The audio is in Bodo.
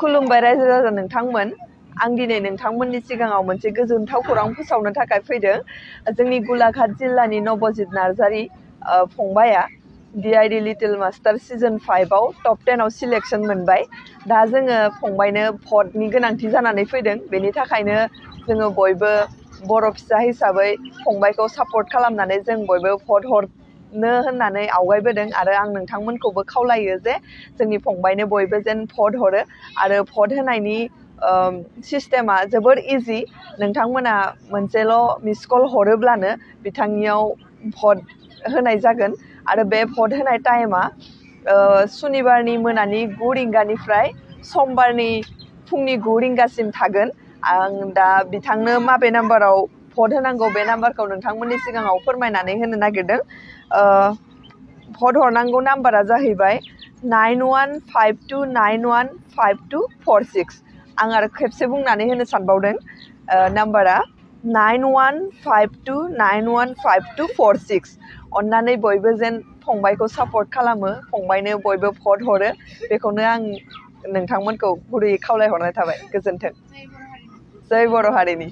खुलुमबाय रायजो राजा नोंथांमोन आं दिनै नोंथांमोननि सिगाङाव मोनसे गोजोनथाव खौरां फोसावनो थाखाय फैदों जोंनि गलाघाट जिल्लानि नबजित नार्जारी फंबाया DID लिटिल मास्टार सिजन 5 आव टप 10 आव सिलेक्शन मोनबाय दा जोङो फंबायनो भटनि गोनांथि जानानै फैदों बेनि थाखायनो जोङो बयबो बर' फिसा हिसाबै फंबायखौ सापर्ट खालामनानै जों बयबो भट हरनो होननानै आवगायबोदों आरो आं नोंथांमोनखौबो खावलायो जे जोंनि फंबायनो बयबो जेन भट हरो आरो भट होनायनि सिस्टेमा जोबोर इजि नोंथांमोना मोनसेल' मिस कल हरोब्लानो बिथांनियाव भट होनाय जागोन आरो बे भट होनाय टाइमा सुनिबारनि मोनानि 9 रिंगानिफ्राय समबारनि फुंनि 9 रिंगासिम थागोन आं दा बिथांनो माबे नाम्बाराव भट होनांगौ बे नाम्बारखौ नोंथांमोननि सिगाङाव फोरमायनानै होनो नागिरदों भट हरनांगौ नाम्बारा जाहैबाय 9152915246 आं आरो खेबसे बुंनानै होनो सानबावदों नाम्बारा 9152915246 अन्नानै बयबो जेन फंबायखौ सापर्ट खालामो फंबायनो बयबो भट हरो बेखौनो आं नोंथांमोनखौ गुरैयै खावलायहरनाय थाबाय गोजोन्थों जय बर' हारिनि